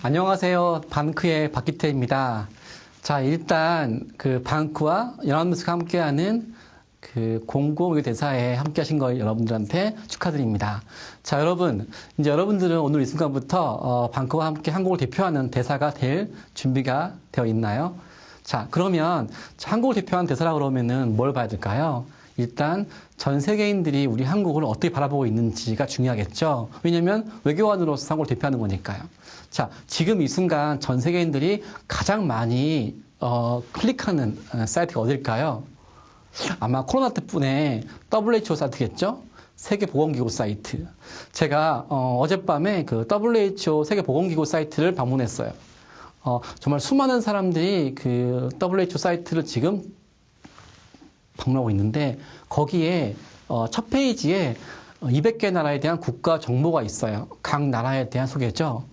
안녕하세요. 방크의 박기태입니다. 자, 일단 그 방크와 연합뉴스가 함께하는 그 공공외교 대사에 함께하신 걸 여러분들한테 축하드립니다. 자, 여러분, 이제 여러분들은 오늘 이 순간부터 방크와 함께 한국을 대표하는 대사가 될 준비가 되어 있나요? 자, 그러면 한국을 대표하는 대사라 그러면은 뭘 봐야 될까요? 일단 전 세계인들이 우리 한국을 어떻게 바라보고 있는지가 중요하겠죠. 왜냐하면 외교관으로서 한국을 대표하는 거니까요. 자, 지금 이 순간 전 세계인들이 가장 많이 클릭하는 사이트가 어딜까요? 아마 코로나 때문에 WHO 사이트겠죠? 세계보건기구 사이트. 제가 어젯밤에 그 WHO 세계보건기구 사이트를 방문했어요. 정말 수많은 사람들이 그 WHO 사이트를 지금 방문하고 있는데 거기에 첫 페이지에 200개 나라에 대한 국가 정보가 있어요. 각 나라에 대한 소개죠.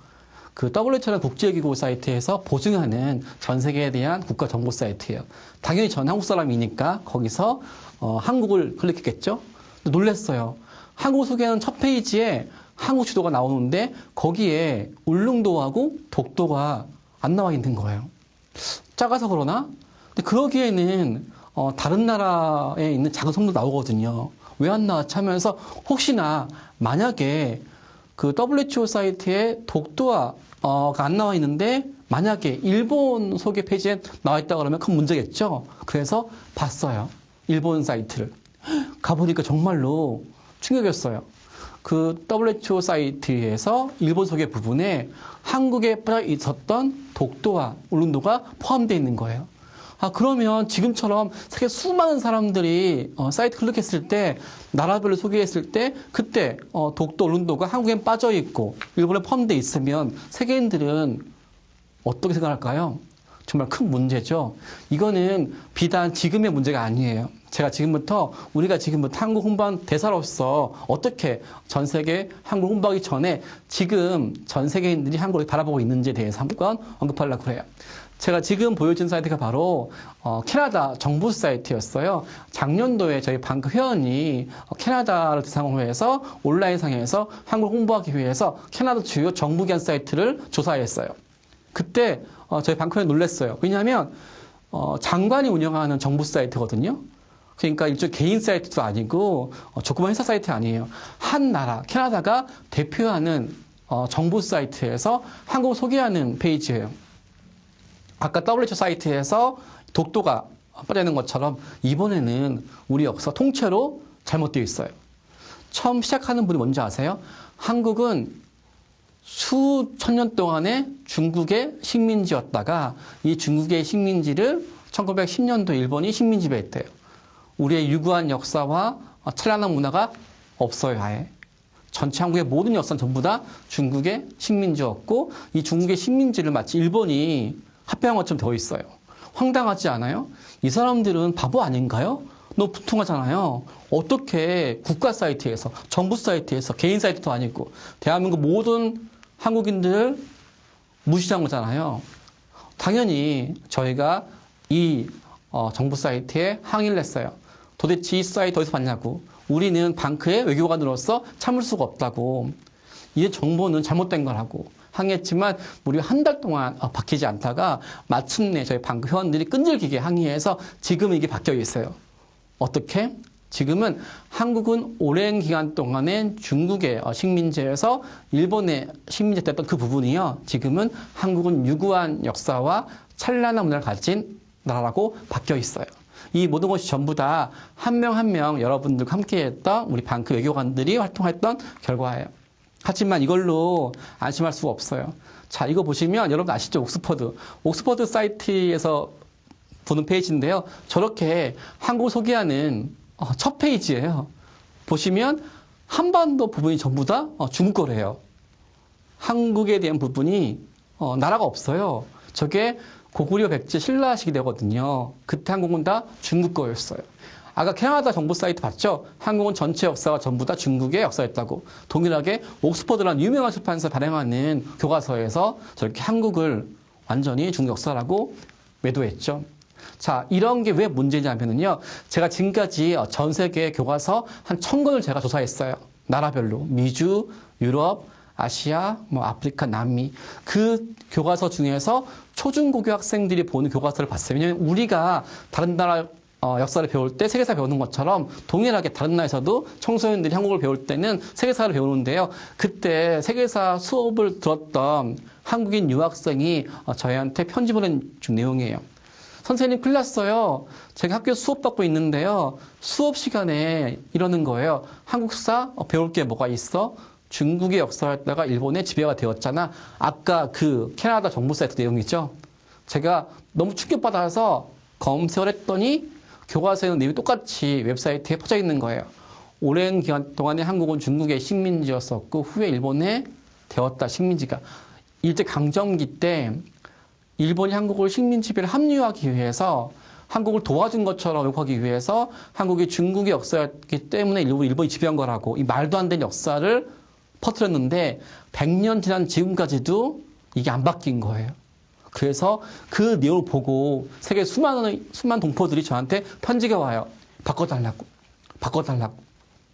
그 WHO라는 국제기구 사이트에서 보증하는 전 세계에 대한 국가 정보 사이트예요. 당연히 전 한국 사람이니까 거기서 한국을 클릭했겠죠. 놀랐어요. 한국 소개하는 첫 페이지에 한국 지도가 나오는데 거기에 울릉도하고 독도가 안 나와 있는 거예요. 작아서 그러나? 근데 그러기에는 다른 나라에 있는 작은 섬도 나오거든요. 왜 안 나왔지 하면서 혹시나 만약에 그 WHO 사이트에 독도가 안 나와 있는데 만약에 일본 소개 페이지에 나와 있다 그러면 큰 문제겠죠. 그래서 봤어요. 일본 사이트를. 가보니까 정말로 충격이었어요. 그 WHO 사이트에서 일본 소개 부분에 한국에 빠져 있었던 독도와 울릉도가 포함되어 있는 거예요. 그러면 지금처럼 세계 수많은 사람들이 사이트 클릭했을 때 나라별로 소개했을 때 그때 독도, 울릉도가 한국엔 빠져 있고 일본에 포함되어 있으면 세계인들은 어떻게 생각할까요? 정말 큰 문제죠. 이거는 비단 지금의 문제가 아니에요. 우리가 지금부터 한국 홍보한 대사로서 어떻게 전 세계 한국 홍보하기 전에 지금 전 세계인들이 한국을 바라보고 있는지에 대해서 한번 언급하려고 해요. 제가 지금 보여준 사이트가 바로 캐나다 정부 사이트였어요. 작년도에 저희 방크 회원이 캐나다를 대상으로 해서 온라인상에서 한국을 홍보하기 위해서 캐나다 주요 정부기관 사이트를 조사했어요. 그때 저희 방크 회원이 놀랐어요. 왜냐하면 장관이 운영하는 정부 사이트거든요. 그러니까 일종 개인 사이트도 아니고 조그만 회사 사이트 아니에요. 한 나라, 캐나다가 대표하는 정부 사이트에서 한국을 소개하는 페이지예요. 아까 WHO 사이트에서 독도가 빠져 있는 것처럼 이번에는 우리 역사 통째로 잘못되어 있어요. 처음 시작하는 분이 뭔지 아세요? 한국은 수천 년 동안의 중국의 식민지였다가 이 중국의 식민지를 1910년도 일본이 식민 지배했대요. 우리의 유구한 역사와 찬란한 문화가 없어요, 아예. 전체 한국의 모든 역사는 전부 다 중국의 식민지였고 이 중국의 식민지를 마치 일본이 합병한 것처럼 되어 있어요. 황당하지 않아요? 이 사람들은 바보 아닌가요? 너무 부통하잖아요. 어떻게 국가 사이트에서, 정부 사이트에서, 개인 사이트도 아니고 대한민국 모든 한국인들을 무시한 거잖아요. 당연히 저희가 이 정부 사이트에 항의를 했어요. 도대체 이 사이트 어디서 봤냐고. 우리는 방크의 외교관으로서 참을 수가 없다고. 이 정보는 잘못된 거라고. 항의했지만 무려 한 달 동안 바뀌지 않다가 마침내 저희 방크 회원들이 끈질기게 항의해서 지금 이게 바뀌어 있어요. 어떻게? 지금은 한국은 오랜 기간 동안에 중국의 식민지에서 일본의 식민지 됐던 그 부분이요. 지금은 한국은 유구한 역사와 찬란한 문화를 가진 나라라고 바뀌어 있어요. 이 모든 것이 전부 다 한 명 한 명 여러분들과 함께했던 우리 방크 외교관들이 활동했던 결과예요. 하지만 이걸로 안심할 수가 없어요. 자, 이거 보시면 여러분 아시죠? 옥스퍼드 사이트에서 보는 페이지인데요. 저렇게 한국을 소개하는 첫 페이지예요. 보시면 한반도 부분이 전부 다 중국 거래요. 한국에 대한 부분이 나라가 없어요. 저게 고구려 백제 신라 시대거든요. 그때 한국은 다 중국 거였어요. 아까 캐나다 정부 사이트 봤죠? 한국은 전체 역사가 전부 다 중국의 역사였다고. 동일하게 옥스퍼드라는 유명한 출판사 발행하는 교과서에서 저렇게 한국을 완전히 중국 역사라고 매도했죠. 자, 이런 게 왜 문제냐면요. 제가 지금까지 전 세계 교과서 한 1000권을 제가 조사했어요. 나라별로. 미주, 유럽, 아시아, 뭐 아프리카, 남미 그 교과서 중에서 초중고교 학생들이 보는 교과서를 봤어요. 왜냐하면 우리가 다른 나라 역사를 배울 때 세계사 배우는 것처럼 동일하게 다른 나라에서도 청소년들이 한국을 배울 때는 세계사를 배우는데요. 그때 세계사 수업을 들었던 한국인 유학생이 저희한테 편지 보낸 내용이에요. 선생님 큰일 났어요. 제가 학교 수업 받고 있는데요. 수업 시간에 이러는 거예요. 한국사 배울 게 뭐가 있어? 중국의 역사였다가 일본에 지배가 되었잖아. 아까 그 캐나다 정부 사이트 내용이죠. 제가 너무 충격받아서 검색을 했더니 교과서에는 내용이 똑같이 웹사이트에 퍼져 있는 거예요. 오랜 기간 동안에 한국은 중국의 식민지였었고 후에 일본에 되었다. 식민지가. 일제강점기 때 일본이 한국을 식민지배를 합류하기 위해서 한국을 도와준 것처럼 욕하기 위해서 한국이 중국의 역사였기 때문에 일본이 지배한 거라고 이 말도 안 되는 역사를 퍼뜨렸는데 100년 지난 지금까지도 이게 안 바뀐 거예요. 그래서 그 내용을 보고 세계 수많은 동포들이 저한테 편지가 와요. 바꿔달라고,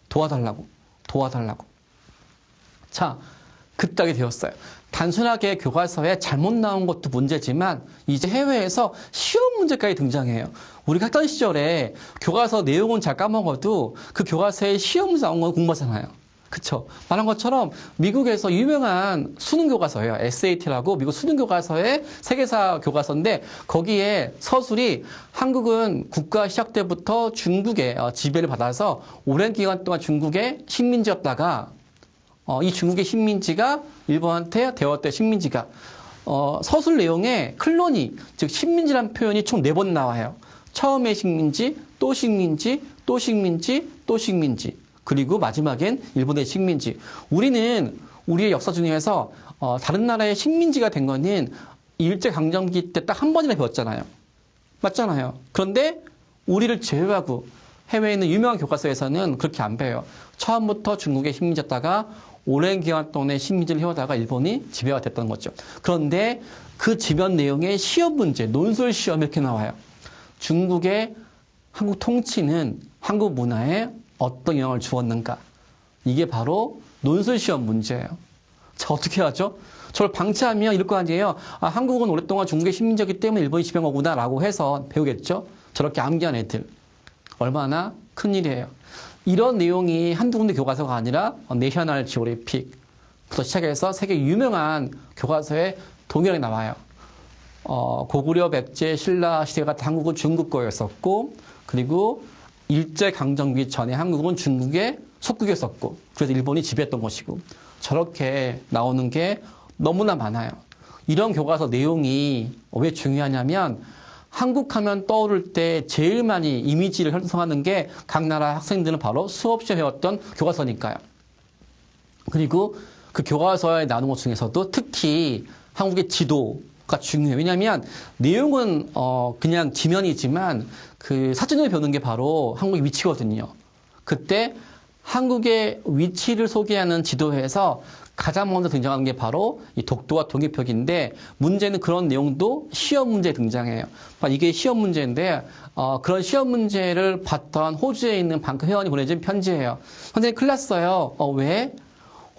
도와달라고. 자, 그따게 되었어요. 단순하게 교과서에 잘못 나온 것도 문제지만 이제 해외에서 시험 문제까지 등장해요. 우리가 학창 시절에 교과서 내용은 잘 까먹어도 그 교과서에 시험 문제 나온 건 공부하잖아요. 그쵸? 말한 것처럼 미국에서 유명한 수능 교과서예요. SAT라고 미국 수능 교과서의 세계사 교과서인데 거기에 서술이 한국은 국가 시작 때부터 중국의 지배를 받아서 오랜 기간 동안 중국의 식민지였다가 이 중국의 식민지가 일본한테 되었대 식민지가 서술 내용에 클로니 즉 식민지란 표현이 총 4번 나와요. 처음에 식민지, 또 식민지, 또 식민지, 또 식민지. 그리고 마지막엔 일본의 식민지. 우리는 우리의 역사 중에서 다른 나라의 식민지가 된 거는 일제강점기 때 딱 한 번이나 배웠잖아요. 맞잖아요. 그런데 우리를 제외하고 해외에 있는 유명한 교과서에서는 그렇게 안 배워요. 처음부터 중국의 식민지였다가 오랜 기간 동안의 식민지를 해오다가 일본이 지배가 됐다는 거죠. 그런데 그 지변 내용의 시험 문제, 논술 시험 이렇게 나와요. 중국의 한국 통치는 한국 문화에 어떤 영향을 주었는가? 이게 바로 논술 시험 문제예요. 자, 어떻게 하죠? 저를 방치하면 이럴 거 아니에요. 아, 한국은 오랫동안 중국의 식민지였기 때문에 일본이 지배한 거구나 라고 해서 배우겠죠? 저렇게 암기한 애들. 얼마나 큰일이에요. 이런 내용이 한두 군데 교과서가 아니라 내셔널 지오그래픽부터 시작해서 세계 유명한 교과서에 동일하게 나와요. 고구려, 백제, 신라 시대가 한국은 중국 거였었고 그리고 일제강점기 전에 한국은 중국의 속국이었었고 그래서 일본이 지배했던 것이고 저렇게 나오는 게 너무나 많아요. 이런 교과서 내용이 왜 중요하냐면 한국 하면 떠오를 때 제일 많이 이미지를 형성하는 게 각 나라 학생들은 바로 수업 시험에 배웠던 교과서니까요. 그리고 그 교과서에 나오는 것 중에서도 특히 한국의 지도가 중요해요. 왜냐하면 내용은 그냥 지면이지만 그 사진을 배우는 게 바로 한국의 위치거든요. 그때 한국의 위치를 소개하는 지도에서 가장 먼저 등장하는 게 바로 이 독도와 독립표기인데 문제는 그런 내용도 시험 문제에 등장해요. 이게 시험 문제인데 그런 시험 문제를 봤던 호주에 있는 방크 회원이 보내준 편지예요. 선생님 큰일 났어요. 왜?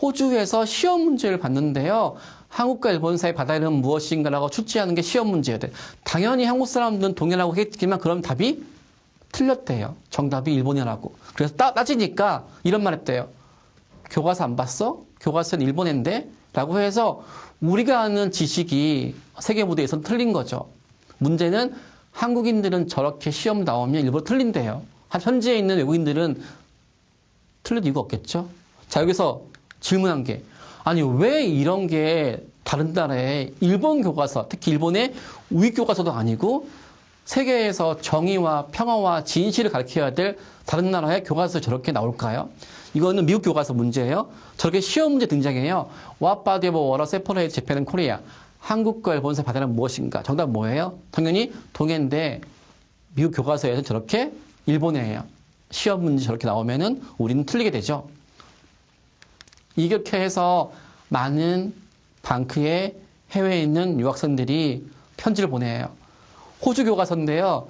호주에서 시험 문제를 봤는데요. 한국과 일본 사이 바다 이름은 무엇인가라고 출제하는 게 시험 문제예요. 당연히 한국 사람들은 동일하고 하겠지만 그럼 답이 틀렸대요. 정답이 일본이라고. 그래서 따지니까 이런 말 했대요. 교과서 안 봤어? 교과서는 일본인데? 라고 해서 우리가 아는 지식이 세계 무대에서는 틀린 거죠. 문제는 한국인들은 저렇게 시험 나오면 일부러 틀린대요. 현지에 있는 외국인들은 틀릴 이유가 없겠죠? 자, 여기서 질문한 게 아니 왜 이런 게 다른 나라의 일본 교과서, 특히 일본의 우익 교과서도 아니고 세계에서 정의와 평화와 진실을 가르쳐야 될 다른 나라의 교과서 저렇게 나올까요? 이거는 미국 교과서 문제예요. 저렇게 시험 문제 등장해요. What body of water separates Japan and Korea? 한국과 일본 사이 바다는 무엇인가? 정답 뭐예요? 당연히 동해인데 미국 교과서에서 저렇게 일본어예요. 시험 문제 저렇게 나오면은 우리는 틀리게 되죠. 이렇게 해서 많은 방크의 해외에 있는 유학생들이 편지를 보내요. 호주 교과서인데요.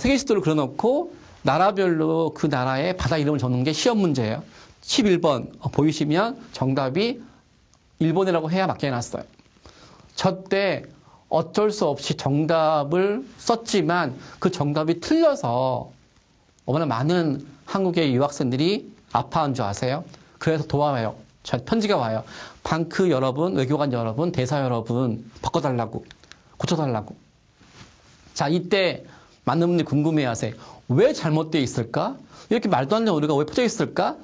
세계 지도를 그려놓고 나라별로 그 나라의 바다 이름을 적는 게 시험 문제예요. 11번 보이시면 정답이 일본이라고 해야 맞게 해놨어요. 저 때 어쩔 수 없이 정답을 썼지만 그 정답이 틀려서 얼마나 많은 한국의 유학생들이 아파한 줄 아세요? 그래서 도와요. 저 편지가 와요. 방크 여러분, 외교관 여러분, 대사 여러분 바꿔달라고, 고쳐달라고. 자, 이때 많은 분들이 궁금해하세요. 왜 잘못되어 있을까? 이렇게 말도 안 되는 오류가 왜 퍼져 있을까?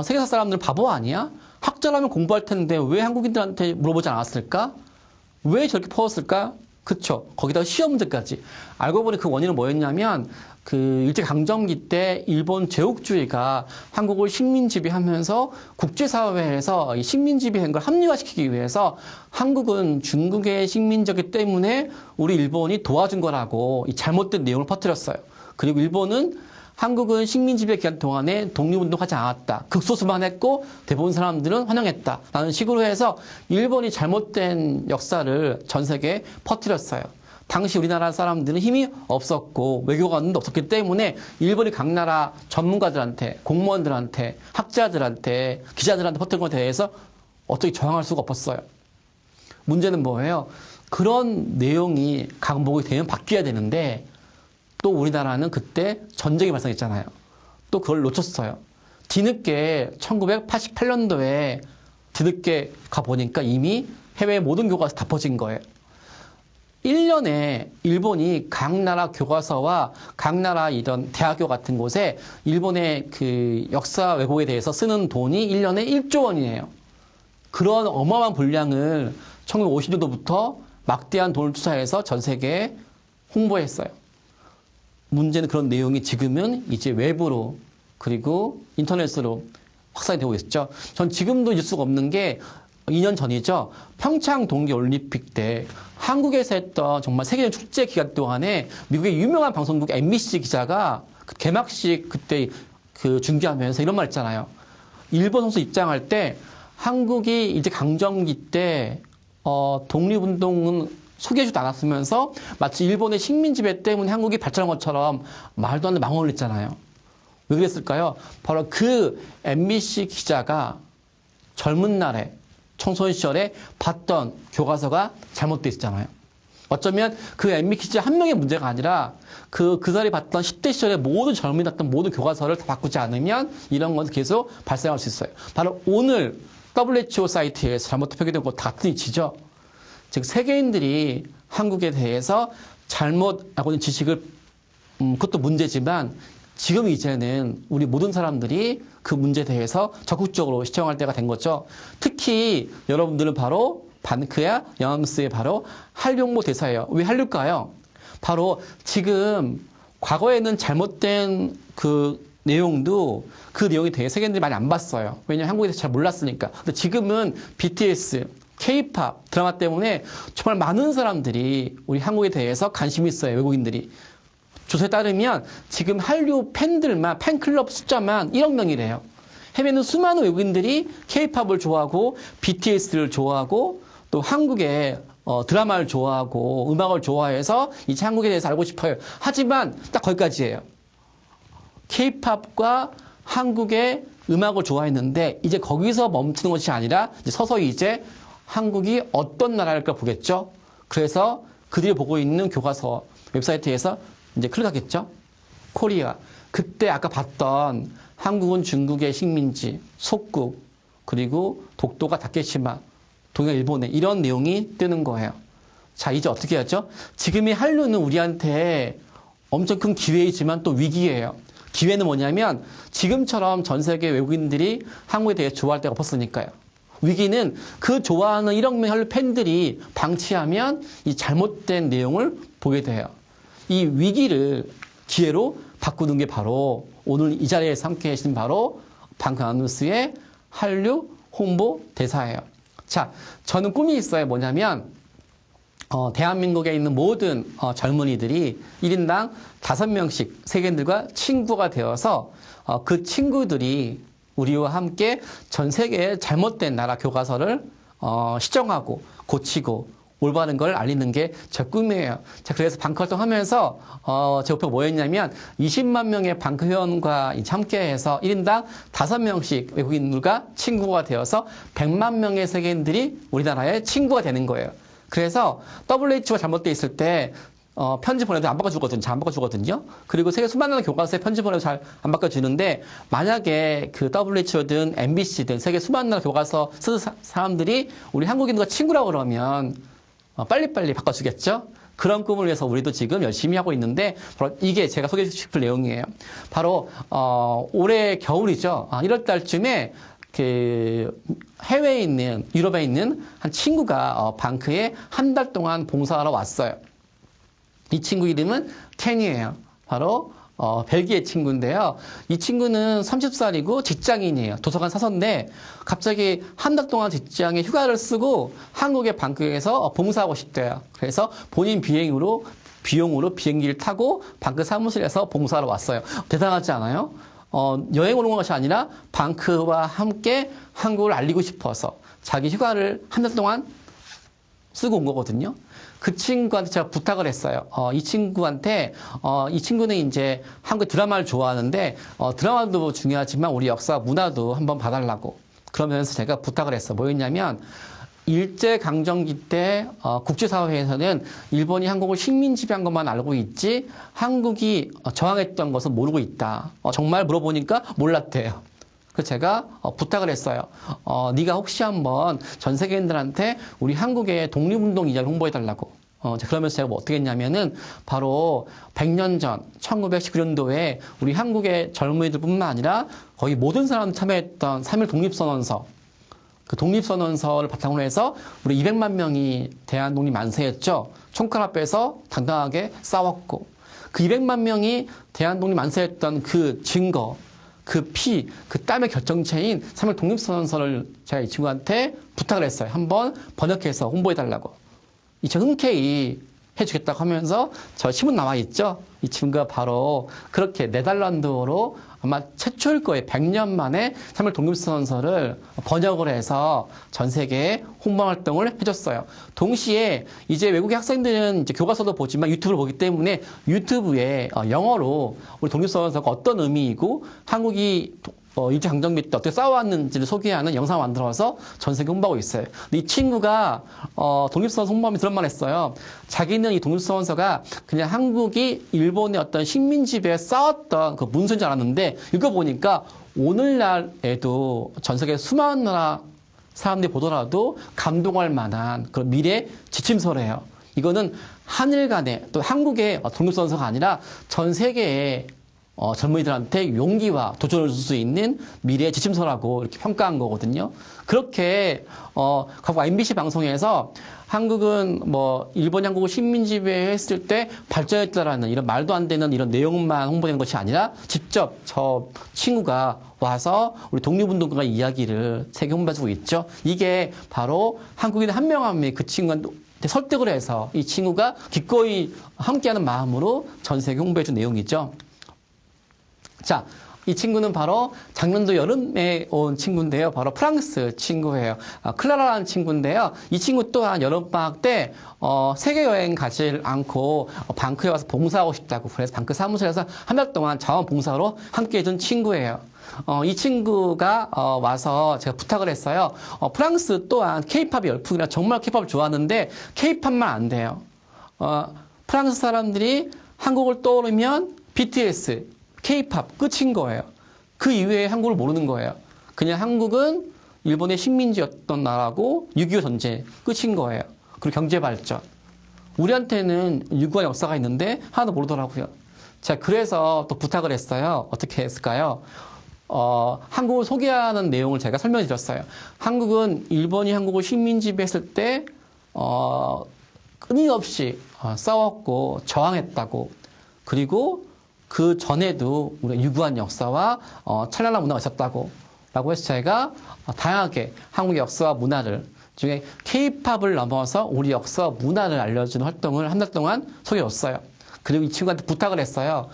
세계사 사람들은 바보 아니야? 학자라면 공부할 텐데 왜 한국인들한테 물어보지 않았을까? 왜 저렇게 퍼졌을까? 그쵸. 거기다가 시험 문제까지. 알고 보니 그 원인은 뭐였냐면, 그 일제강점기 때 일본 제국주의가 한국을 식민지배하면서 국제사회에서 이 식민지배한 걸 합리화시키기 위해서 한국은 중국의 식민지였기 때문에 우리 일본이 도와준 거라고 이 잘못된 내용을 퍼뜨렸어요. 그리고 일본은 한국은 식민지배 기간 동안에 독립운동하지 않았다. 극소수만 했고 대부분 사람들은 환영했다. 라는 식으로 해서 일본이 잘못된 역사를 전 세계에 퍼뜨렸어요. 당시 우리나라 사람들은 힘이 없었고 외교관도 없었기 때문에 일본이 각 나라 전문가들한테, 공무원들한테, 학자들한테, 기자들한테 퍼뜨린 것에 대해서 어떻게 저항할 수가 없었어요. 문제는 뭐예요? 그런 내용이 강복이 되면 바뀌어야 되는데 또 우리나라는 그때 전쟁이 발생했잖아요. 또 그걸 놓쳤어요. 뒤늦게 1988년도에 뒤늦게 가보니까 이미 해외 모든 교과서 다 퍼진 거예요. 1년에 일본이 각 나라 교과서와 각 나라 이런 대학교 같은 곳에 일본의 그 역사 왜곡에 대해서 쓰는 돈이 1년에 1조 원이에요. 그런 어마어마한 분량을 1950년도부터 막대한 돈을 투자해서 전 세계에 홍보했어요. 문제는 그런 내용이 지금은 이제 외부로 그리고 인터넷으로 확산이 되고 있죠. 전 지금도 잊을 수가 없는 게 2년 전이죠. 평창 동계올림픽 때 한국에서 했던 정말 세계적 축제 기간 동안에 미국의 유명한 방송국 MBC 기자가 그 개막식 그때 그 중계하면서 이런 말 했잖아요. 일본 선수 입장할 때 한국이 이제 강점기 때 독립운동은 소개해주지도 않았으면서 마치 일본의 식민지배 때문에 한국이 발전한 것처럼 말도 안 되는 망언을 했잖아요. 왜 그랬을까요? 바로 그 MBC 기자가 젊은 날에 청소년 시절에 봤던 교과서가 잘못되어 있었잖아요. 어쩌면 그 MBC 기자 한 명의 문제가 아니라 그 자리에 봤던 10대 시절에 모든 젊은이 봤던 모든 교과서를 다 바꾸지 않으면 이런 건 계속 발생할 수 있어요. 바로 오늘 WHO 사이트에서 잘못 표기된 것 같은 이치죠. 즉 세계인들이 한국에 대해서 잘못 알고 있는 지식을 그것도 문제지만 지금 이제는 우리 모든 사람들이 그 문제에 대해서 적극적으로 시청할 때가 된 거죠. 특히 여러분들은 바로 반크야 영암스의 바로 한류 홍보 대사예요. 왜 한류일까요? 바로 지금 과거에는 잘못된 그 내용도 그 내용에 대해 세계인들이 많이 안 봤어요. 왜냐하면 한국에 대해서 잘 몰랐으니까. 근데 지금은 BTS, K-팝 드라마 때문에 정말 많은 사람들이 우리 한국에 대해서 관심이 있어요. 외국인들이. 조사에 따르면 지금 한류 팬들만 팬클럽 숫자만 1억 명이래요. 해외는 수많은 외국인들이 K-팝을 좋아하고 BTS를 좋아하고 또 한국의 드라마를 좋아하고 음악을 좋아해서 이제 한국에 대해서 알고 싶어요. 하지만 딱 거기까지예요. K-팝과 한국의 음악을 좋아했는데 이제 거기서 멈추는 것이 아니라 이제 서서히 이제 한국이 어떤 나라일까 보겠죠. 그래서 그들이 보고 있는 교과서 웹사이트에서 이제 클릭하겠죠. 코리아. 그때 아까 봤던 한국은 중국의 식민지, 속국, 그리고 독도가 다케시마, 동양 일본에 이런 내용이 뜨는 거예요. 자, 이제 어떻게 하죠? 지금의 한류는 우리한테 엄청 큰 기회이지만 또 위기예요. 기회는 뭐냐면 지금처럼 전 세계 외국인들이 한국에 대해 좋아할 때가 없었으니까요. 위기는 그 좋아하는 1억 명 한류 팬들이 방치하면 이 잘못된 내용을 보게 돼요. 이 위기를 기회로 바꾸는 게 바로 오늘 이 자리에서 함께 계신 바로 방크 아나운서의 한류 홍보 대사예요. 자, 저는 꿈이 있어요. 뭐냐면 대한민국에 있는 모든 젊은이들이 1인당 5명씩 세계인들과 친구가 되어서 그 친구들이 우리와 함께 전 세계의 잘못된 나라 교과서를 시정하고 고치고 올바른 걸 알리는 게 제 꿈이에요. 자, 그래서 방크 활동하면서 제 목표가 뭐였냐면 20만 명의 방크 회원과 함께해서 1인당 5명씩 외국인들과 친구가 되어서 100만 명의 세계인들이 우리나라의 친구가 되는 거예요. 그래서 WHO가 잘못돼 있을 때 편지 보내도 안 바꿔주거든요. 잘 안 바꿔주거든요. 그리고 세계 수많은 교과서에 편지 보내도 잘 안 바꿔주는데, 만약에 그 WHO든 MBC든 세계 수많은 나라 교과서 쓰는 사람들이 우리 한국인과 친구라고 그러면 빨리빨리 바꿔주겠죠? 그런 꿈을 위해서 우리도 지금 열심히 하고 있는데, 바로 이게 제가 소개해 싶을 내용이에요. 바로 올해 겨울이죠. 1월 달쯤에 그 해외에 있는, 유럽에 있는 한 친구가 방크에 한 달 동안 봉사하러 왔어요. 이 친구 이름은 켄이에요. 바로 벨기에 친구인데요. 이 친구는 30살이고 직장인이에요. 도서관 사서인데 갑자기 한 달 동안 직장에 휴가를 쓰고 한국의 방크에서 봉사하고 싶대요. 그래서 본인 비용으로 비행기를 타고 방크 사무실에서 봉사하러 왔어요. 대단하지 않아요? 여행 오는 것이 아니라 방크와 함께 한국을 알리고 싶어서 자기 휴가를 한 달 동안 쓰고 온 거거든요. 그 친구한테 제가 부탁을 했어요. 이 친구한테, 이 친구는 이제 한국 드라마를 좋아하는데, 드라마도 중요하지만 우리 역사, 문화도 한번 봐달라고. 그러면서 제가 부탁을 했어요. 뭐였냐면, 일제강점기 때 국제사회에서는 일본이 한국을 식민지배한 것만 알고 있지, 한국이 저항했던 것은 모르고 있다. 정말 물어보니까 몰랐대요. 그래서 제가 부탁을 했어요. 네가 혹시 한번 전 세계인들한테 우리 한국의 독립운동 이야기를 홍보해달라고. 그러면서 제가 뭐 어떻게 했냐면은 바로 100년 전 1919년도에 우리 한국의 젊은이들뿐만 아니라 거의 모든 사람이 참여했던 3.1 독립선언서, 그 독립선언서를 바탕으로 해서 우리 200만 명이 대한독립 만세했죠. 총칼 앞에서 당당하게 싸웠고, 그 200만 명이 대한독립 만세했던 그 증거, 그 피, 그 땀의 결정체인 3.1 독립선언서를 제가 이 친구한테 부탁을 했어요. 한번 번역해서 홍보해달라고. 이 친구 흔쾌히 해주겠다고 하면서 저 신문 나와 있죠? 이 친구가 바로 그렇게 네덜란드어로 아마 최초일 거예요. 100년 만에 3.1 독립선언서를 번역을 해서 전 세계에 홍보 활동을 해줬어요. 동시에 이제 외국의 학생들은 이제 교과서도 보지만 유튜브를 보기 때문에 유튜브에 영어로 우리 독립선언서가 어떤 의미이고 한국이 일제강점기 때 어떻게 싸워왔는지를 소개하는 영상을 만들어서 전 세계 홍보하고 있어요. 근데 이 친구가 독립선언서 홍보하면서 그런 말 했어요. 자기는 이 독립선언서가 그냥 한국이 일본의 어떤 식민지배에 싸웠던 그 문서인 줄 알았는데 읽어보니까 오늘날에도 전 세계 수많은 나라 사람들이 보더라도 감동할 만한 그런 미래 지침서래요. 이거는 한일 간의 또 한국의 독립선언서가 아니라 전 세계의 젊은이들한테 용기와 도전을 줄 수 있는 미래의 지침서라고 이렇게 평가한 거거든요. 그렇게 과거 MBC 방송에서 한국은 뭐 일본이 한국을 식민지배했을 때 발전했다라는 이런 말도 안 되는 이런 내용만 홍보되는 것이 아니라 직접 저 친구가 와서 우리 독립운동가 이야기를 세계 홍보해주고 있죠. 이게 바로 한국인 한 명 한 명이 그 친구한테 설득을 해서 이 친구가 기꺼이 함께하는 마음으로 전 세계 홍보해준 내용이죠. 자, 이 친구는 바로 작년도 여름에 온 친구인데요. 바로 프랑스 친구예요. 클라라라는 친구인데요. 이 친구 또한 여름방학 때 세계 여행 가지 않고 방크에 와서 봉사하고 싶다고 그래서 방크 사무실에서 한 달 동안 자원봉사로 함께 해준 친구예요. 이 친구가 와서 제가 부탁을 했어요. 프랑스 또한 케이팝이 열풍이라 정말 케이팝을 좋아하는데 케이팝만 안 돼요. 프랑스 사람들이 한국을 떠오르면 BTS, K-팝 끝인 거예요. 그 이외에 한국을 모르는 거예요. 그냥 한국은 일본의 식민지였던 나라고 6.25 전쟁 끝인 거예요. 그리고 경제 발전. 우리한테는 유구한 역사가 있는데 하나도 모르더라고요. 자, 그래서 또 부탁을 했어요. 어떻게 했을까요? 한국을 소개하는 내용을 제가 설명해 드렸어요. 한국은 일본이 한국을 식민지배했을 때 끊임없이 싸웠고 저항했다고. 그리고 그 전에도 우리가 유구한 역사와 찬란한 문화가 있었다고 라고 해서 제가 다양하게 한국의 역사와 문화를 중에 K-팝을 넘어서 우리 역사와 문화를 알려주는 활동을 한 달 동안 소개해줬어요. 그리고 이 친구한테 부탁을 했어요.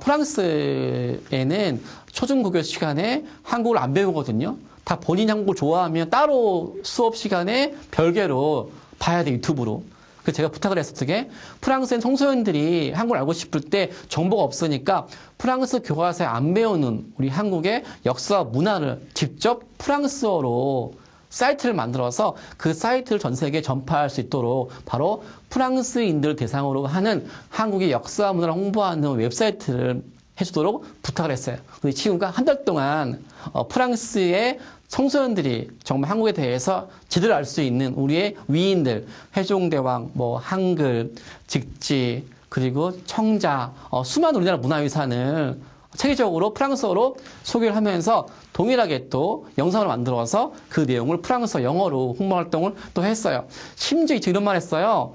프랑스에는 초중고교 시간에 한국을 안 배우거든요. 다 본인이 한국을 좋아하면 따로 수업 시간에 별개로 봐야 돼, 유튜브로. 그래서 제가 부탁을 했었던 게 프랑스인 청소년들이 한국을 알고 싶을 때 정보가 없으니까 프랑스 교과서에 안 배우는 우리 한국의 역사와 문화를 직접 프랑스어로 사이트를 만들어서 그 사이트를 전 세계에 전파할 수 있도록 바로 프랑스인들 대상으로 하는 한국의 역사와 문화를 홍보하는 웹사이트를 해주도록 부탁을 했어요. 그 친구가 한 달 동안 프랑스의 청소년들이 정말 한국에 대해서 제대로 알 수 있는 우리의 위인들, 회종대왕, 뭐 한글, 직지, 그리고 청자, 수많은 우리나라 문화유산을 체계적으로 프랑스어로 소개를 하면서 동일하게 또 영상을 만들어서 그 내용을 프랑스어, 영어로 홍보 활동을 또 했어요. 심지어 이런 말 했어요.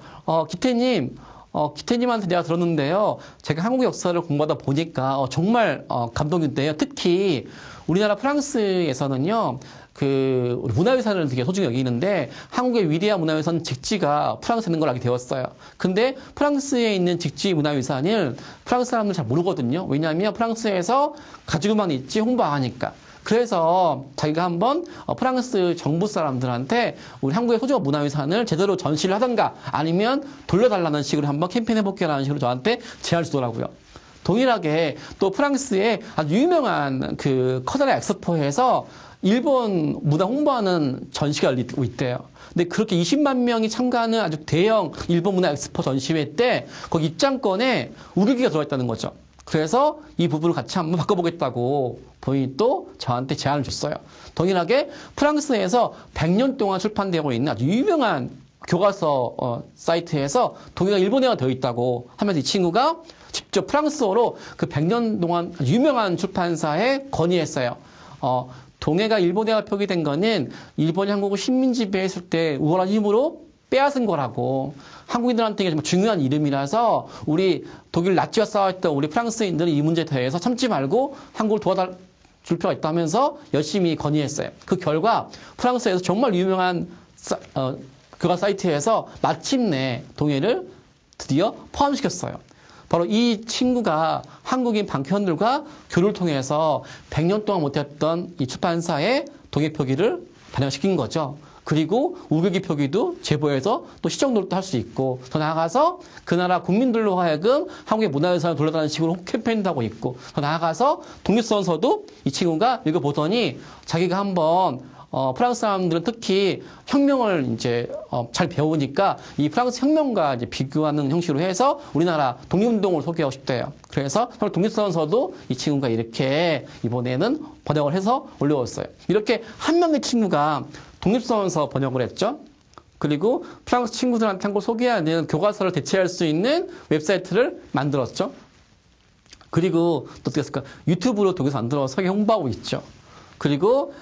기태님한테 내가 들었는데요. 제가 한국 역사를 공부하다 보니까 정말 감동인데요. 특히 우리나라 프랑스에서는요. 그 문화유산을 되게 소중히 여기는데 한국의 위대한 문화유산 직지가 프랑스에 있는 걸 알게 되었어요. 근데 프랑스에 있는 직지 문화유산을 프랑스 사람들 잘 모르거든요. 왜냐하면 프랑스에서 가지고만 있지 홍보 안 하니까. 그래서 자기가 한번 프랑스 정부 사람들한테 우리 한국의 소중한 문화유산을 제대로 전시를 하던가 아니면 돌려달라는 식으로 한번 캠페인 해볼게라는 식으로 저한테 제안을 주더라고요. 동일하게 또 프랑스의 아주 유명한 그 커다란 엑스포에서 일본 문화 홍보하는 전시가 열리고 있대요. 근데 그렇게 20만 명이 참가하는 아주 대형 일본 문화 엑스포 전시회 때 거기 입장권에 우르기가 들어있다는 거죠. 그래서 이 부분을 같이 한번 바꿔보겠다고 본인이 또 저한테 제안을 줬어요. 동일하게 프랑스에서 100년 동안 출판되고 있는 아주 유명한 교과서 사이트에서 동일하게 일본어가 되어 있다고 하면서 이 친구가 직접 프랑스어로 그 100년 동안 유명한 출판사에 건의했어요. 동해가 일본해가 표기된 거는 일본이 한국을 식민 지배했을 때 우월한 힘으로 빼앗은 거라고. 한국인들한테 정말 중요한 이름이라서 우리 독일 나치와 싸웠던 우리 프랑스인들은 이 문제에 대해서 참지 말고 한국을 도와줄 필요가 있다면서 열심히 건의했어요. 그 결과 프랑스에서 정말 유명한 교과 사이트에서 마침내 동해를 드디어 포함시켰어요. 바로 이 친구가 한국인 방편들과 교류를 통해서 100년 동안 못했던 이 출판사의 동해 표기를 반영시킨 거죠. 그리고 우길기 표기도 제보해서 또 시정 노력도 할 수 있고 더 나아가서 그 나라 국민들로 하여금 한국의 문화유산을 돌려다니는 식으로 캠페인도 하고 있고 더 나아가서 독립선서도 이 친구가 읽어보더니 자기가 한번 프랑스 사람들은 특히 혁명을 이제 잘 배우니까 이 프랑스 혁명과 이제 비교하는 형식으로 해서 우리나라 독립운동을 소개하고 싶대요. 그래서 독립선서도 이 친구가 이렇게 이번에는 번역을 해서 올려왔어요. 이렇게 한 명의 친구가 독립선서 번역을 했죠. 그리고 프랑스 친구들한테 한국 소개하는 교과서를 대체할 수 있는 웹사이트를 만들었죠. 그리고 또 어떻게 했을까? 유튜브로 독일에서 만들어서 세계 홍보하고 있죠. 그리고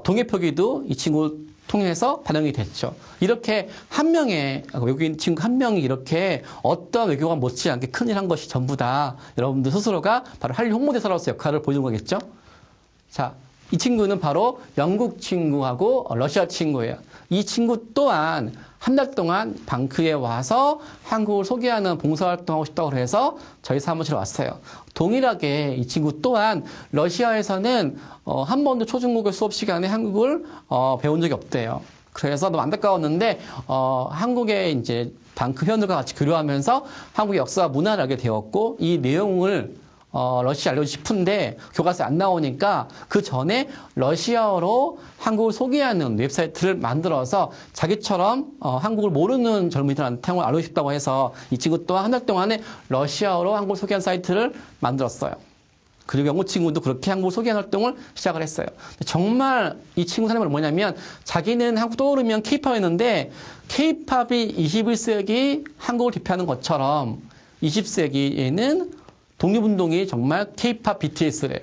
동해 표기도 이 친구 통해서 반영이 됐죠. 이렇게 한 명의 외국인 친구 한 명이 이렇게 어떤 외교관 못지않게 큰일 한 것이 전부 다 여러분들 스스로가 바로 한류 홍보대사로서 역할을 보여준 거겠죠. 자, 이 친구는 바로 영국 친구하고 러시아 친구예요. 이 친구 또한 한 달 동안 방크에 와서 한국을 소개하는 봉사활동하고 싶다고 해서 저희 사무실에 왔어요. 동일하게 이 친구 또한 러시아에서는 한 번도 초중고교 수업 시간에 한국을 배운 적이 없대요. 그래서 너무 안타까웠는데 한국의 이제 방크 회원들과 같이 교류하면서 한국의 역사와 문화를 알게 되었고 이 내용을 러시아 알려주고 싶은데 교과서에 안 나오니까 그 전에 러시아어로 한국을 소개하는 웹사이트를 만들어서 자기처럼 한국을 모르는 젊은이들한테 한국을 알고 싶다고 해서 이 친구 또한 한 달 동안에 러시아어로 한국을 소개한 사이트를 만들었어요. 그리고 영국 친구도 그렇게 한국을 소개하는 활동을 시작을 했어요. 정말 이 친구 사람은 뭐냐면 자기는 한국 떠오르면 K-팝이었는데 K-팝이 21세기 한국을 대표하는 것처럼 20세기에는 독립운동이 정말 K-팝 BTS래요.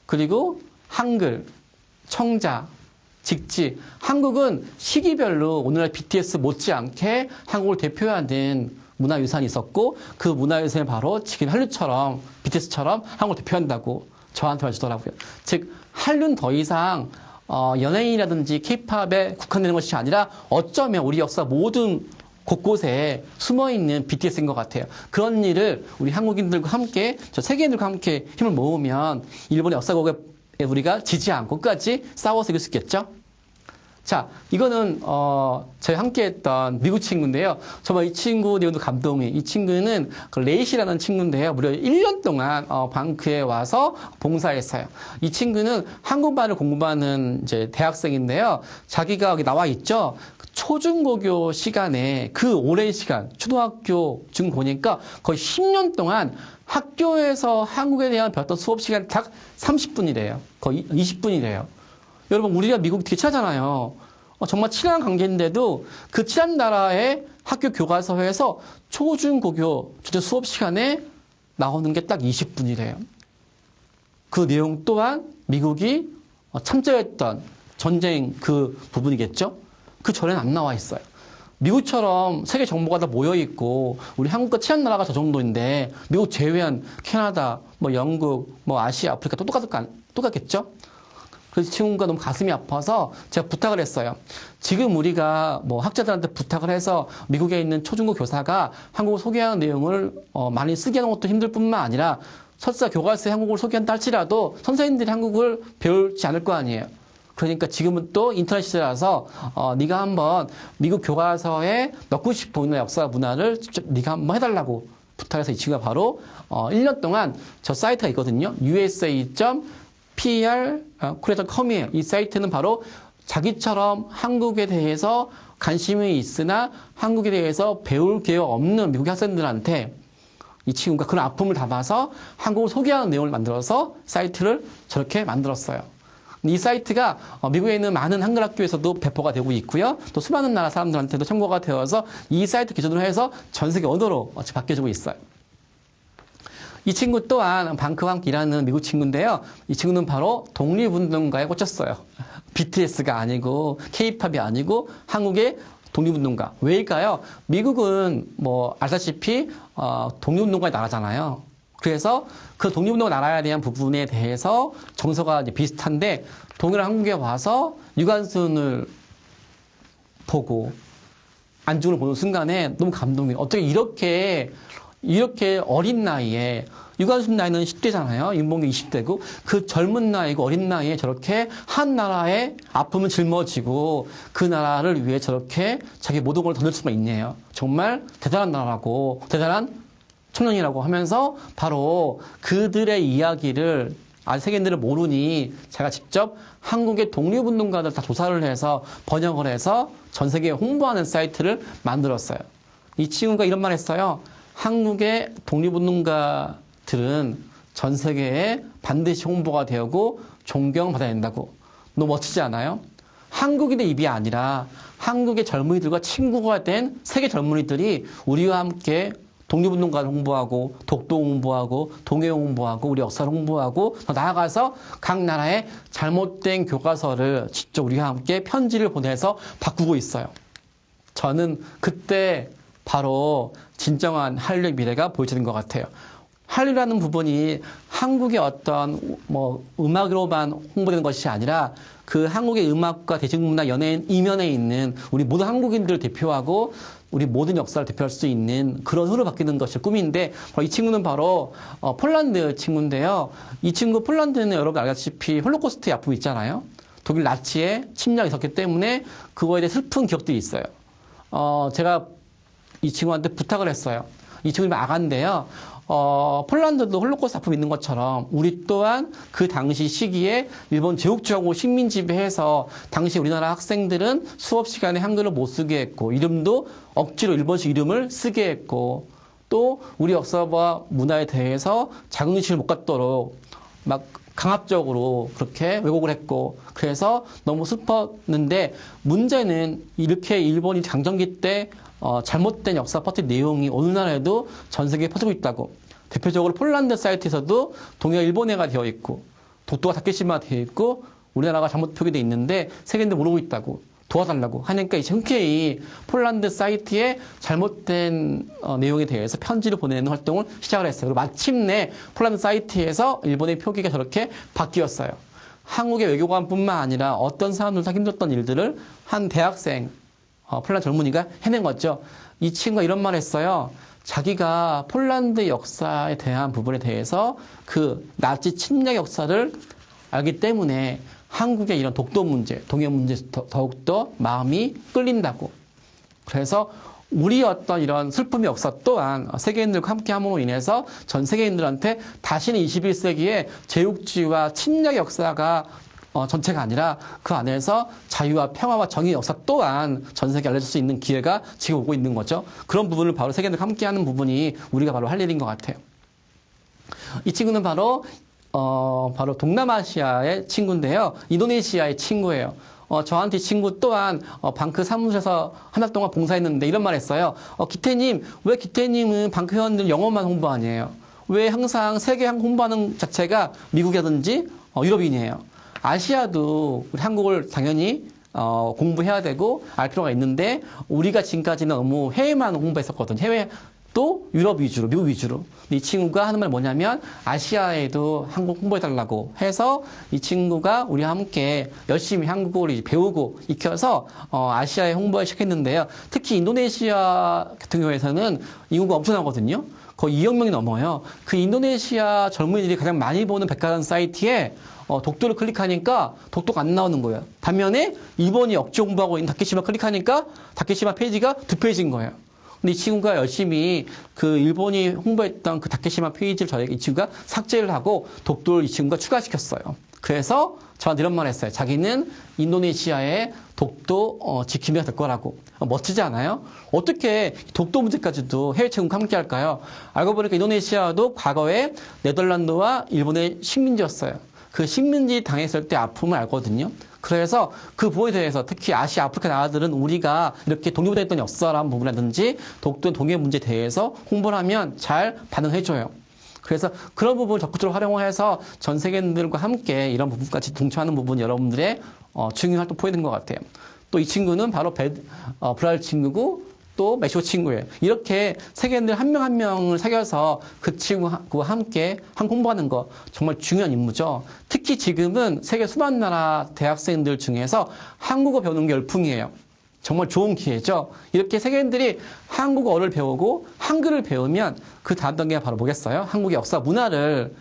그리고 한글, 청자, 직지. 한국은 시기별로 오늘날 BTS 못지않게 한국을 대표하는 문화유산이 있었고 그 문화유산이 바로 지금 한류처럼 BTS처럼 한국을 대표한다고 저한테 말해주더라고요. 즉 한류는 더 이상 연예인이라든지 K-팝에 국한되는 것이 아니라 어쩌면 우리 역사 모든 곳곳에 숨어있는 BTS인 것 같아요. 그런 일을 우리 한국인들과 함께, 저 세계인들과 함께 힘을 모으면 일본의 역사국에 우리가 지지 않고 끝까지 싸워서 이길 수 있겠죠? 자, 이거는 저희 함께했던 미국 친구인데요. 정말 이 친구 내용도 감동이. 이 친구는 그 레이시라는 친구인데요. 무려 1년 동안 방크에 와서 봉사했어요. 이 친구는 한국말을 공부하는 이제 대학생인데요. 자기가 여기 나와 있죠. 초중고교 시간에 그 오랜 시간, 초등학교, 중고니까 거의 10년 동안 학교에서 한국에 대한 배웠던 수업 시간이 딱 30분이래요. 거의 20분이래요. 여러분, 우리가 미국 되게 친하잖아요. 정말 친한 관계인데도 그 친한 나라의 학교 교과서에서 초중고교 수업 시간에 나오는 게 딱 20분이래요. 그 내용 또한 미국이 참전했던 전쟁 그 부분이겠죠? 그 전에는 안 나와 있어요. 미국처럼 세계 정보가 다 모여 있고 우리 한국과 친한 나라가 저 정도인데 미국 제외한 캐나다, 뭐 영국, 뭐 아시아, 아프리카 또 똑같겠죠? 그래서 친구가 너무 가슴이 아파서 제가 부탁을 했어요. 지금 우리가 뭐 학자들한테 부탁을 해서 미국에 있는 초중고 교사가 한국을 소개하는 내용을 많이 쓰게 하는 것도 힘들 뿐만 아니라 설사 교과서에 한국을 소개한다 할지라도 선생님들이 한국을 배우지 않을 거 아니에요. 그러니까 지금은 또 인터넷 시대라서 네가 한번 미국 교과서에 넣고 싶은 역사 문화를 네가 한번 해달라고 부탁해서 이 친구가 바로 1년 동안 저 사이트가 있거든요. usa.pr.com이에요. 이 사이트는 바로 자기처럼 한국에 대해서 관심이 있으나 한국에 대해서 배울 기회가 없는 미국 학생들한테 이 친구가 그런 아픔을 담아서 한국을 소개하는 내용을 만들어서 사이트를 저렇게 만들었어요. 이 사이트가 미국에 있는 많은 한글 학교에서도 배포가 되고 있고요. 또 수많은 나라 사람들한테도 참고가 되어서 이 사이트 기준으로 해서 전 세계 언어로 바뀌어지고 있어요. 이 친구 또한 방크와 함께 일하는 미국 친구인데요. 이 친구는 바로 독립운동가에 꽂혔어요. BTS가 아니고 K-팝이 아니고 한국의 독립운동가. 왜일까요? 미국은 뭐 알다시피 독립운동가의 나라잖아요. 그래서 그 독립운동 나라에 대한 부분에 대해서 정서가 이제 비슷한데 동일한 한국에 와서 유관순을 보고 안중을 보는 순간에 너무 감동이에요. 어떻게 이렇게 어린 나이에 유관순 나이는 10대잖아요. 윤봉길 20대고 그 젊은 나이고 어린 나이에 저렇게 한 나라의 아픔을 짊어지고 그 나라를 위해 저렇게 자기 모든 걸 던질 수가 있네요. 정말 대단한 나라고 대단한 청년이라고 하면서 바로 그들의 이야기를 아직 세계인들은 모르니 제가 직접 한국의 독립운동가들 다 조사를 해서 번역을 해서 전 세계에 홍보하는 사이트를 만들었어요. 이 친구가 이런 말 했어요. 한국의 독립운동가들은 전 세계에 반드시 홍보가 되고 존경받아야 된다고. 너무 멋지지 않아요? 한국인의 입이 아니라 한국의 젊은이들과 친구가 된 세계 젊은이들이 우리와 함께 독립운동가를 홍보하고 독도 홍보하고 동해 홍보하고 우리 역사를 홍보하고 더 나아가서 각 나라의 잘못된 교과서를 직접 우리와 함께 편지를 보내서 바꾸고 있어요. 저는 그때 바로 진정한 한류의 미래가 보여지는 것 같아요. 한류라는 부분이 한국의 어떤 음악으로만 홍보되는 것이 아니라 그 한국의 음악과 대중문화 연예인 이면에 있는 우리 모든 한국인들을 대표하고 우리 모든 역사를 대표할 수 있는 그런 흐름으로 바뀌는 것이 꿈인데 이 친구는 바로 폴란드 친구인데요. 이 친구 폴란드는 여러분 알다시피 홀로코스트의 아픔이 있잖아요. 독일 나치의 침략이 있었기 때문에 그거에 대해 슬픈 기억들이 있어요. 제가 이 친구한테 부탁을 했어요. 이 친구는 아가인데요. 폴란드도 홀로코스트 아픔이 있는 것처럼 우리 또한 그 당시 시기에 일본 제국주의하고 식민 지배해서 당시 우리나라 학생들은 수업 시간에 한글을 못 쓰게 했고 이름도 억지로 일본식 이름을 쓰게 했고 또 우리 역사와 문화에 대해서 자긍심을 못 갖도록 막 강압적으로 그렇게 왜곡을 했고 그래서 너무 슬펐는데 문제는 이렇게 일본이 장정기 때 잘못된 역사 퍼뜨린 내용이 오늘날에도 전 세계에 퍼지고 있다고. 대표적으로 폴란드 사이트에서도 동해가 일본해가 되어 있고 독도가 다케시마 되어 있고 우리나라가 잘못 표기되어 있는데 세계인들 모르고 있다고 도와달라고 하니까 이제 흔쾌히 폴란드 사이트에 잘못된 내용에 대해서 편지를 보내는 활동을 시작을 했어요. 그리고 마침내 폴란드 사이트에서 일본의 표기가 저렇게 바뀌었어요. 한국의 외교관뿐만 아니라 어떤 사람들도 힘들었던 일들을 한 대학생 폴란드 젊은이가 해낸 거죠. 이 친구가 이런 말 했어요. 자기가 폴란드 역사에 대한 부분에 대해서 그 나치 침략 역사를 알기 때문에 한국의 이런 독도 문제, 동해 문제 더욱더 마음이 끌린다고. 그래서 우리 어떤 이런 슬픔의 역사 또한 세계인들과 함께 함으로 인해서 전 세계인들한테 다시는 21세기에 제국주의와 침략의 역사가 전체가 아니라 그 안에서 자유와 평화와 정의의 역사 또한 전 세계에 알려질 수 있는 기회가 지금 오고 있는 거죠. 그런 부분을 바로 세계인들과 함께 하는 부분이 우리가 바로 할 일인 것 같아요. 이 친구는 바로 동남아시아의 친구인데요. 인도네시아의 친구예요. 저한테 이 친구 또한 방크 사무실에서 한 달 동안 봉사했는데 이런 말 했어요. 기태님, 왜 기태님은 방크 회원들 영어만 홍보 아니에요? 왜 항상 세계 홍보하는 자체가 미국이라든지 유럽인이에요? 아시아도 우리 한국을 당연히 공부해야 되고 알 필요가 있는데 우리가 지금까지는 너무 해외만 홍보했었거든요. 해외 또 유럽 위주로, 미국 위주로. 이 친구가 하는 말 뭐냐면 아시아에도 한국 홍보해달라고 해서 이 친구가 우리와 함께 열심히 한국어를 배우고 익혀서 아시아에 홍보를 시켰는데요. 특히 인도네시아 같은 경우에서는 인구가 엄청나거든요. 거의 2억 명이 넘어요. 그 인도네시아 젊은이들이 가장 많이 보는 백화점 사이트에 독도를 클릭하니까 독도가 안 나오는 거예요. 반면에 일본이 억지 홍보하고 있는 다케시마 클릭하니까 다케시마 페이지가 2페이지인 거예요. 근데 이 친구가 열심히 그 일본이 홍보했던 그 다케시마 페이지를 이 친구가 삭제를 하고 독도를 이 친구가 추가시켰어요. 그래서 저한테 이런 말 했어요. 자기는 인도네시아의 독도 지킴이가 될 거라고. 멋지지 않아요? 어떻게 독도 문제까지도 해외 친구와 함께 할까요? 알고 보니까 인도네시아도 과거에 네덜란드와 일본의 식민지였어요. 그 식민지 당했을 때 아픔을 알거든요. 그래서 그 부분에 대해서 특히 아시아, 아프리카 나라들은 우리가 이렇게 독립됐던 역사라는 부분이라든지 독도 동해 문제에 대해서 홍보를 하면 잘 반응해줘요. 그래서 그런 부분을 적극적으로 활용해서 전 세계인들과 함께 이런 부분까지 동참하는 부분이 여러분들의 중요한 활동 포인트인 것 같아요. 또 이 친구는 바로 브라질 친구고 또 멕시코 친구예요. 이렇게 세계인들 한 명 한 명을 사귀어서 그 친구와 함께 홍보하는 거 정말 중요한 임무죠. 특히 지금은 세계 수많은 나라 대학생들 중에서 한국어 배우는 게 열풍이에요. 정말 좋은 기회죠. 이렇게 세계인들이 한국어를 배우고 한글을 배우면 그 다음 단계가 바로 뭐겠어요? 한국의 역사 문화를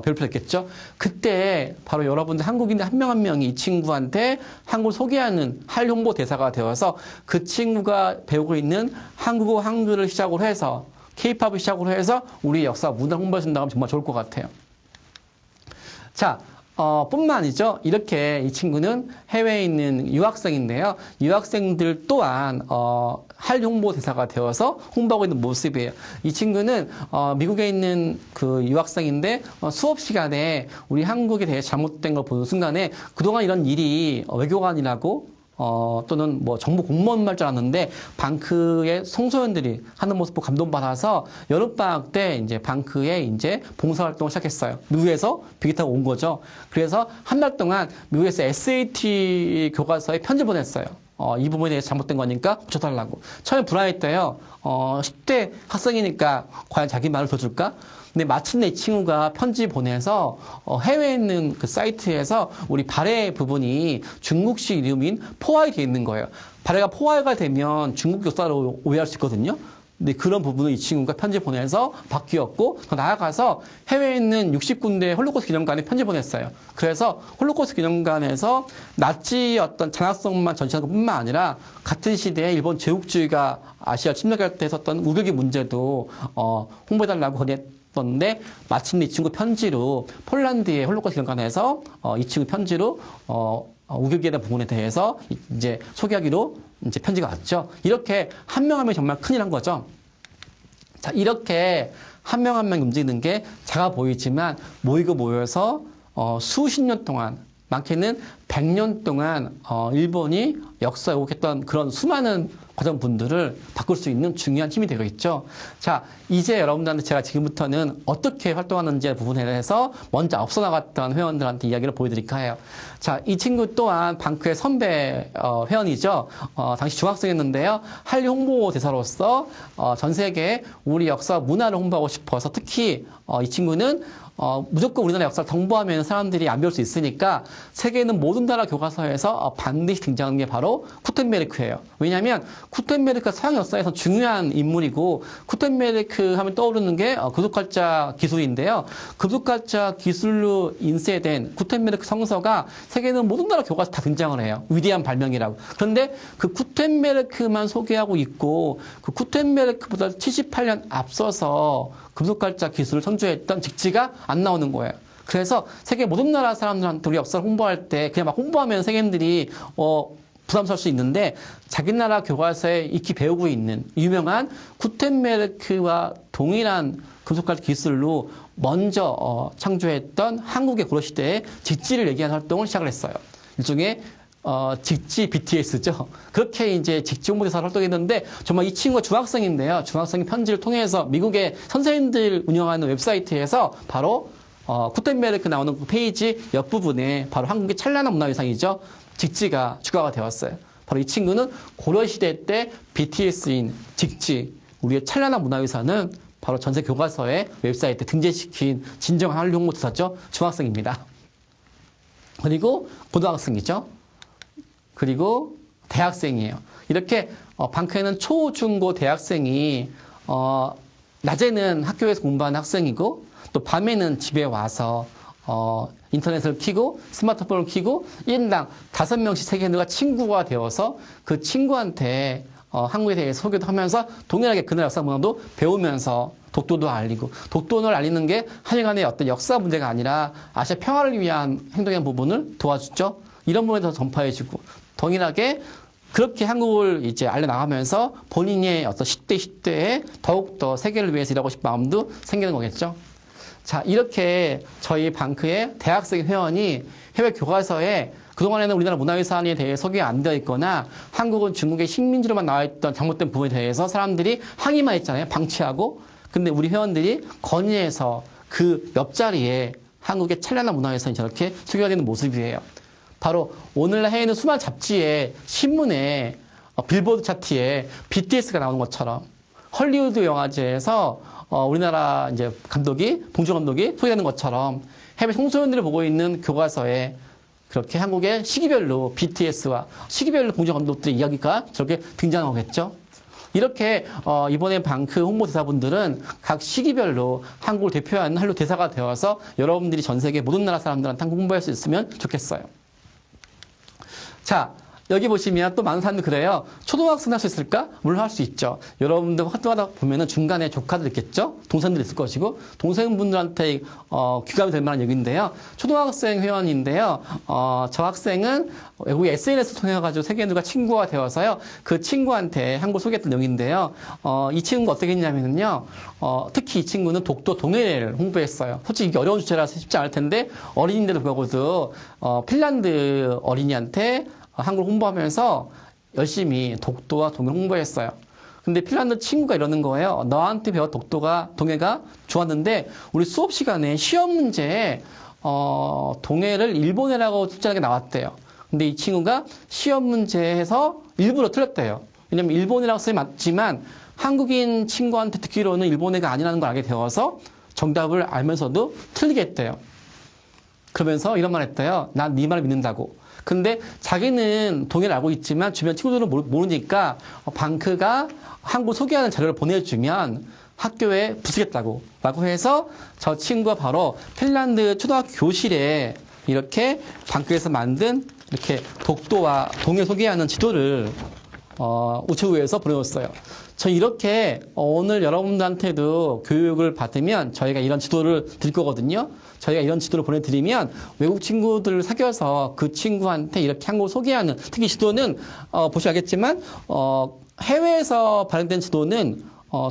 배울 필요 있겠죠. 그때 바로 여러분들 한국인들 한 명 한 명이 이 친구한테 한국을 소개하는 한류 홍보 대사가 되어서 그 친구가 배우고 있는 한국어 한글을 시작으로 해서 K-팝을 시작으로 해서 우리 역사 문화 홍보해 준다면 정말 좋을 것 같아요. 자, 뿐만 아니죠. 이렇게 이 친구는 해외에 있는 유학생인데요. 유학생들 또한 한류 홍보 대사가 되어서 홍보하고 있는 모습이에요. 이 친구는 미국에 있는 그 유학생인데 수업 시간에 우리 한국에 대해 잘못된 걸 보는 순간에 그동안 이런 일이 외교관이라고 또는 뭐 정부 공무원 말 줄 알았는데 방크의 청소년들이 하는 모습 보고 감동받아서 여름방학 때 이제 방크에 이제 봉사활동을 시작했어요. 미국에서 비행기 타고 온 거죠. 그래서 한 달 동안 미국에서 SAT 교과서에 편지 보냈어요. 이 부분에 대해서 잘못된 거니까 고쳐달라고. 처음에 불안했대요. 10대 학생이니까 과연 자기 말을 들어줄까? 근데 마침내 이 친구가 편지 보내서 해외에 있는 그 사이트에서 우리 발해 부분이 중국식 이름인 포화이 되어 있는 거예요. 발해가 포화가 되면 중국 역사로 오해할 수 있거든요. 근데 그런 부분을 이 친구가 편지 보내서 바뀌었고 더 나아가서 해외에 있는 60군데 홀로코스트 기념관에 편지 보냈어요. 그래서 홀로코스트 기념관에서 나치 어떤 잔악성만 전시하는 것뿐만 아니라 같은 시대에 일본 제국주의가 아시아 침략할 때 있었던 우격의 문제도 홍보해달라고 그랬던데 마침내 이 친구 편지로 폴란드의 홀로코스트 기념관에서 이 친구 편지로 우격에 대한 부분에 대해서 이제 소개하기로 이제 편지가 왔죠. 이렇게 한 명 한 명이 정말 큰일 한 거죠. 자, 이렇게 한 명 한 명 움직이는 게 작아 보이지만 모여서 수십 년 동안, 많게는 100년 동안 일본이 역사에 오겠던 그런 수많은 과정분들을 바꿀 수 있는 중요한 힘이 되겠죠. 자, 이제 여러분들한테 제가 지금부터는 어떻게 활동하는지 부분에 대해서 먼저 앞서 나갔던 회원들한테 이야기를 보여드릴까 해요. 자, 이 친구 또한 방크의 선배 회원이죠. 당시 중학생이었는데요. 한류 홍보 대사로서 전 세계에 우리 역사 문화를 홍보하고 싶어서 특히 이 친구는 무조건 우리나라 역사를 정보하면 사람들이 안 배울 수 있으니까 세계에 있는 모든 모든 나라 교과서에서 반드시 등장하는 게 바로 구텐베르크예요. 왜냐하면 구텐베르크가 서양 역사에서 중요한 인물이고 구텐베르크 하면 떠오르는 게 급속발자 기술인데요. 급속발자 기술로 인쇄된 구텐베르크 성서가 세계는 모든 나라 교과서 다 등장을 해요. 위대한 발명이라고. 그런데 그 구텐베르크만 소개하고 있고 그 구텐베르크보다 78년 앞서서 급속발자 기술을 선조했던 직지가 안 나오는 거예요. 그래서 세계 모든 나라 사람들한테 우리 역사를 홍보할 때 그냥 막 홍보하면 세계인들이 부담스러울 수 있는데 자기 나라 교과서에 익히 배우고 있는 유명한 구텐베르크와 동일한 금속발자 기술로 먼저 창조했던 한국의 고려시대의 직지를 얘기하는 활동을 시작을 했어요. 일종의 직지 BTS죠. 그렇게 이제 직지 홍보대사를 활동했는데 정말 이 친구가 중학생인데요. 중학생이 편지를 통해서 미국의 선생님들 운영하는 웹사이트에서 바로 구텐베르크 나오는 그 페이지 옆부분에 바로 한국의 찬란한 문화유산이죠. 직지가 추가가 되었어요. 바로 이 친구는 고려시대 때 BTS인 직지, 우리의 찬란한 문화유산은 바로 전세 교과서에 웹사이트에 등재시킨 진정한 한류 홍보대사죠. 중학생입니다. 그리고 고등학생이죠. 그리고 대학생이에요. 이렇게 방크에는 초, 중, 고 대학생이 낮에는 학교에서 공부하는 학생이고 또 밤에는 집에 와서 인터넷을 켜고 스마트폰을 켜고 1인당 5명씩 세계인들과 친구가 되어서 그 친구한테 한국에 대해서 소개도 하면서 동일하게 그날 역사 문화도 배우면서 독도도 알리고 독도를 알리는 게 한일간의 어떤 역사 문제가 아니라 아시아 평화를 위한 행동의 부분을 도와주죠. 이런 부분에 더 전파해주고 동일하게 그렇게 한국을 이제 알려나가면서 본인의 어떤 시대에 더욱더 세계를 위해서 일하고 싶은 마음도 생기는 거겠죠. 자, 이렇게 저희 방크의 대학생 회원이 해외 교과서에 그동안에는 우리나라 문화유산에 대해 소개가 안 되어 있거나 한국은 중국의 식민지로만 나와 있던 잘못된 부분에 대해서 사람들이 항의만 했잖아요. 방치하고. 근데 우리 회원들이 건의해서 그 옆자리에 한국의 찬란한 문화유산이 저렇게 소개가 되는 모습이에요. 바로 오늘날 해외는 수많은 잡지에 신문에 빌보드 차트에 BTS가 나오는 것처럼 헐리우드 영화제에서 우리나라 이제 봉준호 감독이 소개되는 것처럼 해외 청소년들을 보고 있는 교과서에 그렇게 한국의 시기별로 BTS와 시기별로 봉준호 감독들의 이야기가 저렇게 등장하겠죠. 이렇게 이번에 방크 홍보대사분들은 각 시기별로 한국을 대표하는 한류 대사가 되어서 여러분들이 전 세계 모든 나라 사람들한테 한국 홍보할 수 있으면 좋겠어요. 자, 여기 보시면 또 많은 사람들이 그래요. 초등학생 할 수 있을까? 물론 할 수 있죠. 여러분들 활동하다 보면은 중간에 조카들 있겠죠? 동생들 있을 것이고, 동생분들한테 귀감이 될 만한 얘기인데요. 초등학생 회원인데요. 저 학생은 외국의 SNS를 통해가지고 세계인들과 친구가 되어서요. 그 친구한테 한국 소개했던 내용인데요. 이 친구가 어떻게 했냐면요. 특히 이 친구는 독도 동해를 홍보했어요. 솔직히 이게 어려운 주제라서 쉽지 않을 텐데, 어린이인데도 불구하고도 핀란드 어린이한테 한국을 홍보하면서 열심히 독도와 동해 홍보했어요. 근데 핀란드 친구가 이러는 거예요. 너한테 배워 동해가 좋았는데 우리 수업 시간에 시험 문제에 동해를 일본해라고 출제하는 게 나왔대요. 근데 이 친구가 시험 문제에서 일부러 틀렸대요. 왜냐면 일본이라고 써이 맞지만 한국인 친구한테 듣기로는 일본해가 아니라는 걸 알게 되어서 정답을 알면서도 틀리게 했대요. 그러면서 이런 말 했대요. 난 네 말을 믿는다고. 근데 자기는 동해를 알고 있지만 주변 친구들은 모르니까 방크가 한국 소개하는 자료를 보내주면 학교에 부수겠다고 라고 해서 저 친구가 바로 핀란드 초등학교 교실에 이렇게 방크에서 만든 이렇게 독도와 동해 소개하는 지도를 우체국에서 보내줬어요. 저 이렇게 오늘 여러분들한테도 교육을 받으면 저희가 이런 지도를 드릴 거거든요. 저희가 이런 지도를 보내드리면 외국 친구들을 사귀어서 그 친구한테 이렇게 한국을 소개하는, 특히 지도는 보시면 알겠지만 해외에서 발행된 지도는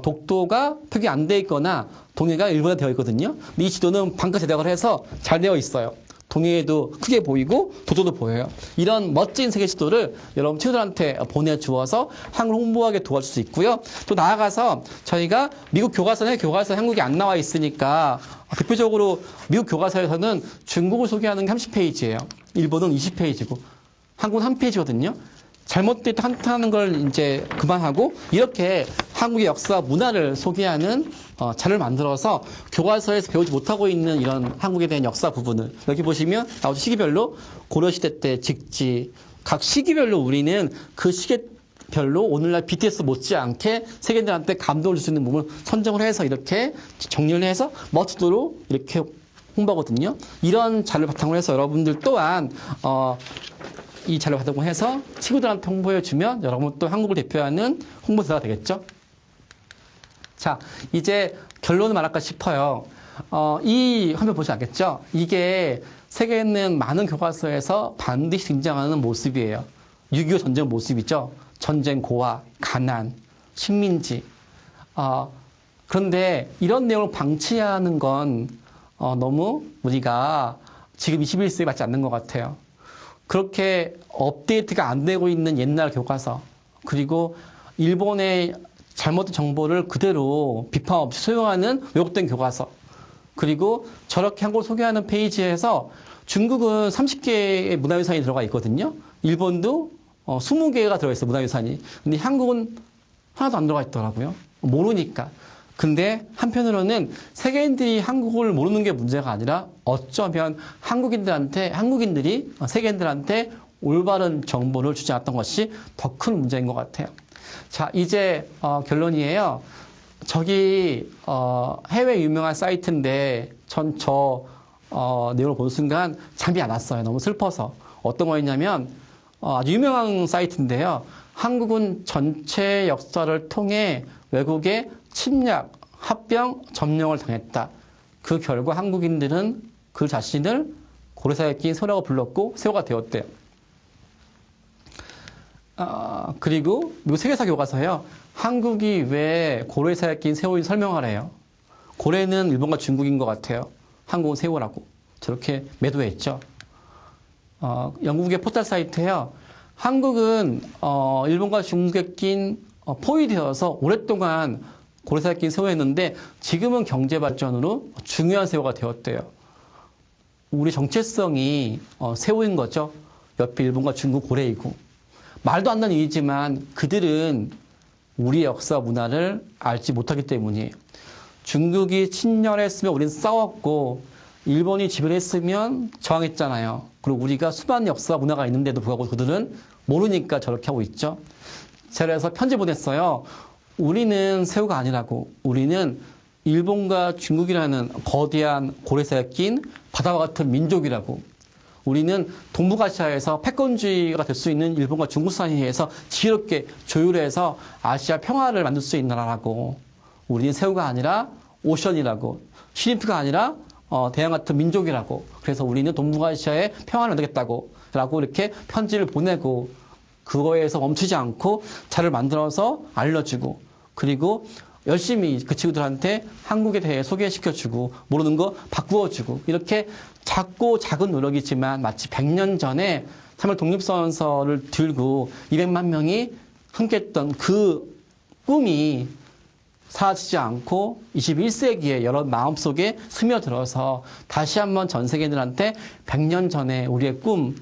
독도가 표기 안 돼 있거나 동해가 일본에 되어 있거든요. 근데 이 지도는 방크 제작을 해서 잘 되어 있어요. 동해도 크게 보이고 도도도 보여요. 이런 멋진 세계 지도를 여러분 친구들한테 보내주어서 한국을 홍보하게 도와줄 수 있고요. 또 나아가서 저희가 미국 교과서에 한국이 안 나와 있으니까 대표적으로 미국 교과서에서는 중국을 소개하는 게 30페이지예요. 일본은 20페이지고 한국은 1페이지거든요. 잘못된 한탄하는 걸 이제 그만하고 이렇게 한국의 역사와 문화를 소개하는 자료를 만들어서 교과서에서 배우지 못하고 있는 이런 한국에 대한 역사 부분을 여기 보시면 나오죠. 시기별로 고려시대 때 직지 각 시기별로 우리는 그 시기별로 오늘날 BTS 못지않게 세계인들한테 감동을 줄 수 있는 부분을 선정을 해서 이렇게 정리를 해서 멋지도록 이렇게 홍보하거든요. 이런 자료를 바탕으로 해서 여러분들 또한 이 자료를 바탕으로 해서 친구들한테 홍보해주면 여러분 또 한국을 대표하는 홍보대사가 되겠죠. 자, 이제 결론을 말할까 싶어요. 이 화면 보시면 알겠죠? 이게 세계에 있는 많은 교과서에서 반드시 등장하는 모습이에요. 6.25 전쟁 모습이죠. 전쟁 고아, 가난, 식민지. 그런데 이런 내용을 방치하는 건 너무 우리가 지금 21세기에 맞지 않는 것 같아요. 그렇게 업데이트가 안 되고 있는 옛날 교과서, 그리고 일본의 잘못된 정보를 그대로 비판 없이 수용하는 왜곡된 교과서, 그리고 저렇게 한국을 소개하는 페이지에서 중국은 30개의 문화유산이 들어가 있거든요. 일본도 20개가 들어있어요, 문화유산이. 근데 한국은 하나도 안 들어가 있더라고요. 모르니까. 근데 한편으로는 세계인들이 한국을 모르는 게 문제가 아니라 어쩌면 한국인들이 세계인들한테 올바른 정보를 주지 않았던 것이 더 큰 문제인 것 같아요. 자, 이제 결론이에요. 저기 해외 유명한 사이트인데 저 내용을 보는 순간 잠이 안 왔어요. 너무 슬퍼서. 어떤 거였냐면 아주 유명한 사이트인데요. 한국은 전체 역사를 통해 외국의 침략, 합병, 점령을 당했다. 그 결과 한국인들은 그 자신을 고려사에 낀 세월이라고 불렀고 세월가 되었대요. 그리고 미국 세계사 교과서에요. 한국이 왜 고려사에 낀 세월인지 설명하래요. 고려는 일본과 중국인 것 같아요. 한국은 세월하고 저렇게 매도했죠. 영국의 포털 사이트에요. 한국은 일본과 중국에 낀 포위되어서 오랫동안 고려사에 낀 세월했는데 지금은 경제 발전으로 중요한 세월가 되었대요. 우리 정체성이 세월인 거죠. 옆에 일본과 중국 고래이고. 말도 안 되는 일이지만 그들은 우리의 역사 문화를 알지 못하기 때문이에요. 중국이 침략했으면 우리는 싸웠고 일본이 지배했으면 저항했잖아요. 그리고 우리가 수많은 역사 문화가 있는데도 불구하고 그들은 모르니까 저렇게 하고 있죠. 제가 그래서 편지 보냈어요. 우리는 새우가 아니라고. 우리는 일본과 중국이라는 거대한 고래사에 낀 바다와 같은 민족이라고. 우리는 동북아시아에서 패권주의가 될 수 있는 일본과 중국 사이에서 지혜롭게 조율해서 아시아 평화를 만들 수 있는 나라라고. 우리는 새우가 아니라 오션이라고. 시림프가 아니라 대양 같은 민족이라고. 그래서 우리는 동북아시아의 평화를 만들겠다고. 라고 이렇게 편지를 보내고 그거에서 멈추지 않고 자료를 만들어서 알려주고 그리고 열심히 그 친구들한테 한국에 대해 소개시켜주고 모르는 거 바꾸어주고 이렇게 작고 작은 노력이지만 마치 100년 전에 3월 독립선언서를 들고 200만 명이 함께했던 그 꿈이 사라지지 않고 21세기에 여러 마음속에 스며들어서 다시 한번 전 세계인들한테 100년 전에 우리의 꿈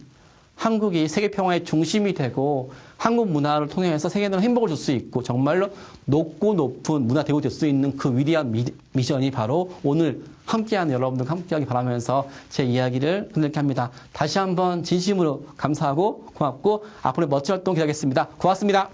한국이 세계 평화의 중심이 되고 한국 문화를 통해서 세계인들은 행복을 줄 수 있고 정말로 높고 높은 문화 대국이 될 수 있는 그 위대한 미션이 바로 오늘 함께하는 여러분들 함께하기 바라면서 제 이야기를 끝낼게 합니다. 다시 한번 진심으로 감사하고 고맙고 앞으로 멋진 활동 기대하겠습니다. 고맙습니다.